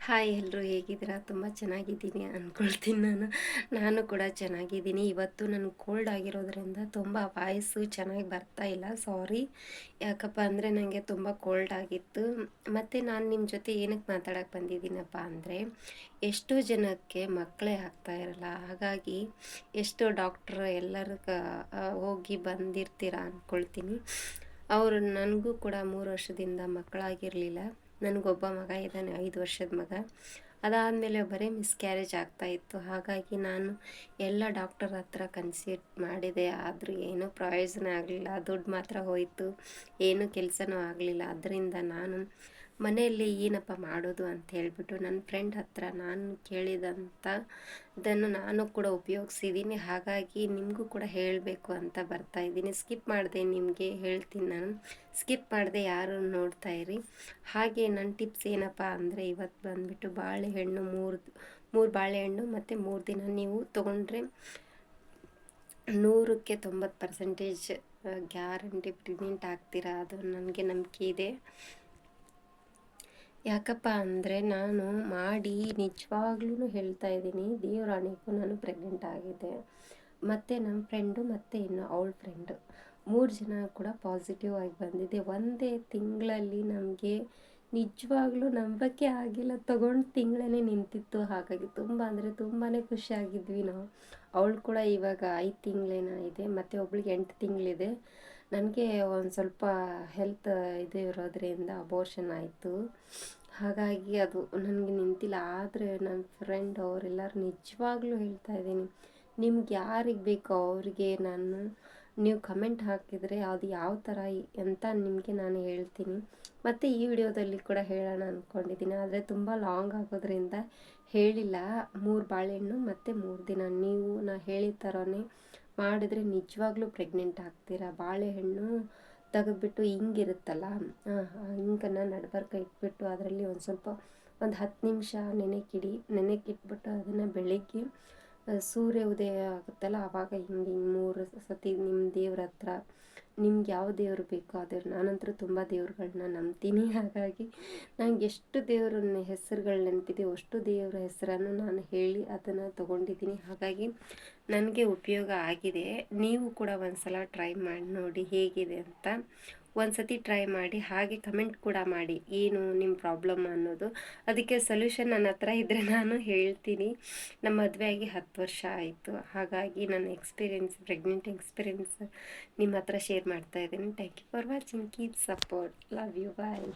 Hi ಎಲ್ರು ಹೇಗಿದ್ದೀರಾ? ತುಂಬ ಚೆನ್ನಾಗಿದ್ದೀನಿ ಅಂದ್ಕೊಳ್ತೀನಿ ನಾನು ಕೂಡ ಚೆನ್ನಾಗಿದ್ದೀನಿ. ಇವತ್ತು ನನಗೆ ಕೋಲ್ಡ್ ಆಗಿರೋದ್ರಿಂದ ತುಂಬ ವಾಯ್ಸು ಚೆನ್ನಾಗಿ ಬರ್ತಾ ಇಲ್ಲ, ಸಾರಿ. ಯಾಕಪ್ಪ ಅಂದರೆ ನನಗೆ ತುಂಬ ಕೋಲ್ಡ್ ಆಗಿತ್ತು. ಮತ್ತು ನಾನು ನಿಮ್ಮ ಜೊತೆ ಏನಕ್ಕೆ ಮಾತಾಡೋಕ್ಕೆ ಬಂದಿದ್ದೀನಪ್ಪ ಅಂದರೆ, ಎಷ್ಟೋ ಜನಕ್ಕೆ ಮಕ್ಕಳೇ ಆಗ್ತಾ ಇರಲ್ಲ. ಹಾಗಾಗಿ ಎಷ್ಟೋ ಡಾಕ್ಟ್ರ್ ಎಲ್ಲರೂ ಹೋಗಿ ಬಂದಿರ್ತೀರ ಅಂದ್ಕೊಳ್ತೀನಿ. ಅವರು ನನಗೂ ಕೂಡ 3 ವರ್ಷದಿಂದ ಮಕ್ಕಳಾಗಿರಲಿಲ್ಲ. ನನಗೊಬ್ಬ ಮಗ ಇದ್ದಾನೆ, 5 ವರ್ಷದ ಮಗ. ಅದಾದಮೇಲೆ ಬರೀ ಮಿಸ್ಕ್ಯಾರೇಜ್ ಆಗ್ತಾಯಿತ್ತು. ಹಾಗಾಗಿ ನಾನು ಎಲ್ಲ ಡಾಕ್ಟರ್ ಹತ್ರ ಕನ್ಸಲ್ಟ್ ಮಾಡಿದೆ, ಆದರೂ ಏನೂ ಪ್ರಯೋಜನ ಆಗಲಿಲ್ಲ. ದುಡ್ಡು ಮಾತ್ರ ಹೋಯಿತು, ಏನೂ ಕೆಲಸನೂ ಆಗಲಿಲ್ಲ. ಅದರಿಂದ ನಾನು ಮನೆಯಲ್ಲಿ ಏನಪ್ಪ ಮಾಡೋದು ಅಂತ ಹೇಳಿಬಿಟ್ಟು ನನ್ನ ಫ್ರೆಂಡ್ ಹತ್ರ ನಾನು ಕೇಳಿದಂಥದ್ದನ್ನು ನಾನು ಕೂಡ ಉಪಯೋಗಿಸಿದ್ದೀನಿ. ಹಾಗಾಗಿ ನಿಮಗೂ ಕೂಡ ಹೇಳಬೇಕು ಅಂತ ಬರ್ತಾಯಿದ್ದೀನಿ. ಸ್ಕಿಪ್ ಮಾಡಿದೆ, ನಿಮಗೆ ಹೇಳ್ತೀನಿ ನಾನು. ಸ್ಕಿಪ್ ಮಾಡದೆ ಯಾರು ನೋಡ್ತಾ ಇರಿ. ಹಾಗೆ ನನ್ನ ಟಿಪ್ಸ್ ಏನಪ್ಪ ಅಂದರೆ, ಇವತ್ತು ಬಂದುಬಿಟ್ಟು ಬಾಳೆಹಣ್ಣು ಮೂರು ಬಾಳೆಹಣ್ಣು ಮತ್ತು 3 ದಿನ ನೀವು ತೊಗೊಂಡ್ರೆ 100ಕ್ಕೆ 90% ಗ್ಯಾರಂಟಿ ಪ್ರೆಗ್ನೆಂಟ್ ಆಗ್ತೀರಾ, ಅದು ನನಗೆ ನಂಬಿಕೆ ಇದೆ. ಯಾಕಪ್ಪ ಅಂದರೆ ನಾನು ಮಾಡಿ ನಿಜವಾಗ್ಲೂ ಹೇಳ್ತಾ ಇದ್ದೀನಿ, ದೇವರಾಣಿಗೂ ನಾನು ಪ್ರೆಗ್ನೆಂಟ್ ಆಗಿದ್ದೆ. ಮತ್ತು ನಮ್ಮ ಫ್ರೆಂಡು ಮತ್ತು ಇನ್ನು ಅವಳ ಫ್ರೆಂಡು 3 ಜನ ಕೂಡ ಪಾಸಿಟಿವ್ ಆಗಿ ಬಂದಿದೆ. ಒಂದೇ ತಿಂಗಳಲ್ಲಿ ನಮಗೆ ನಿಜವಾಗ್ಲೂ ನಂಬಕ್ಕೆ ಆಗಿಲ್ಲ, ತೊಗೊಂಡು ತಿಂಗಳೇ ನಿಂತಿತ್ತು. ಹಾಗಾಗಿ ತುಂಬ ಅಂದರೆ ತುಂಬಾ ಖುಷಿಯಾಗಿದ್ವಿ ನಾವು. ಅವಳು ಕೂಡ ಇವಾಗ 5 ತಿಂಗಳೇನೋ ಇದೆ, ಮತ್ತು ಒಬ್ಳಿಗೆ 8 ತಿಂಗಳಿದೆ. ನನಗೆ ಒಂದು ಸ್ವಲ್ಪ ಹೆಲ್ತ್ ಇದು ಇರೋದ್ರಿಂದ ಅಬೋರ್ಷನ್ ಆಯಿತು. ಹಾಗಾಗಿ ಅದು ನನಗೆ ನಿಂತಿಲ್ಲ. ಆದರೆ ನನ್ನ ಫ್ರೆಂಡ್ ಅವರೆಲ್ಲರೂ ನಿಜವಾಗ್ಲೂ ಹೇಳ್ತಾ ಇದ್ದೀನಿ, ನಿಮ್ಗೆ ಯಾರಿಗೆ ಬೇಕೋ ಅವರಿಗೆ ನೀವು ಕಮೆಂಟ್ ಹಾಕಿದರೆ ಅದು ಯಾವ ಥರ ಅಂತ ನಿಮಗೆ ನಾನು ಹೇಳ್ತೀನಿ. ಮತ್ತು ಈ ವಿಡಿಯೋದಲ್ಲಿ ಕೂಡ ಹೇಳೋಣ ಅಂದ್ಕೊಂಡಿದ್ದೀನಿ, ಆದರೆ ತುಂಬ ಲಾಂಗ್ ಆಗೋದ್ರಿಂದ ಹೇಳಿಲ್ಲ. 3 ಬಾಳೆಹಣ್ಣು ಮತ್ತು 3 ದಿನ ನೀವು ಹೇಳಿದ ಥರನೇ ಮಾಡಿದರೆ ನಿಜವಾಗ್ಲೂ ಪ್ರೆಗ್ನೆಂಟ್ ಆಗ್ತೀರಾ. ಬಾಳೆಹಣ್ಣು ತೆಗೆದ್ಬಿಟ್ಟು ಹಿಂಗಿರುತ್ತಲ್ಲ, ಹಿಂಗನ್ನು ನಡ್ಬರ್ಕ ಇಟ್ಬಿಟ್ಟು ಅದರಲ್ಲಿ ಒಂದು ಸ್ವಲ್ಪ ಒಂದು 10 ನಿಮಿಷ ನೆನೆಕ್ಕಿಟ್ಬಿಟ್ಟು ಅದನ್ನು ಬೆಳಿಗ್ಗೆ ಸೂರ್ಯ ಉದಯ ಆಗುತ್ತಲ್ಲ ಆವಾಗ ಹಿಂಗೆ 3 ಸತಿ ನಿಮ್ಮ ದೇವ್ರ ಹತ್ರ ನಿಮ್ಗೆ ಯಾವ ದೇವರು ಬೇಕೋ ಆ ದೇವ್ರು, ನಾನಂತೂ ತುಂಬ ದೇವ್ರುಗಳನ್ನ ನಂಬ್ತೀನಿ. ಹಾಗಾಗಿ ನನಗೆ ಎಷ್ಟು ದೇವ್ರ ಹೆಸರುಗಳು ನೆನಪಿದೆ ಅಷ್ಟು ದೇವರ ಹೆಸರನ್ನು ನಾನು ಹೇಳಿ ಅದನ್ನು ತೊಗೊಂಡಿದ್ದೀನಿ. ಹಾಗಾಗಿ ನನಗೆ ಉಪಯೋಗ ಆಗಿದೆ. ನೀವು ಕೂಡ ಒಂದು ಸಲ ಟ್ರೈ ಮಾಡಿ ನೋಡಿ ಹೇಗಿದೆ ಅಂತ. ಒಂದು ಸತಿ ಟ್ರೈ ಮಾಡಿ, ಹಾಗೆ ಕಮೆಂಟ್ ಕೂಡ ಮಾಡಿ ಏನು ನಿಮ್ಮ ಪ್ರಾಬ್ಲಮ್ ಅನ್ನೋದು. ಅದಕ್ಕೆ ಸೊಲ್ಯೂಷನ್ ನನ್ನ ಹತ್ರ ಇದ್ದರೆ ನಾನು ಹೇಳ್ತೀನಿ. ನಮ್ಮ ಮದುವೆ ಆಗಿ 10 ವರ್ಷ ಆಯಿತು. ಹಾಗಾಗಿ ನನ್ನ ಪ್ರೆಗ್ನೆಂಟ್ ಎಕ್ಸ್ಪೀರಿಯೆನ್ಸ್ ನಿಮ್ಮ ಹತ್ರ ಶೇರ್ ಮಾಡ್ತಾ ಇದ್ದೀನಿ. Thank you for watching. Keep support. Love you. Bye.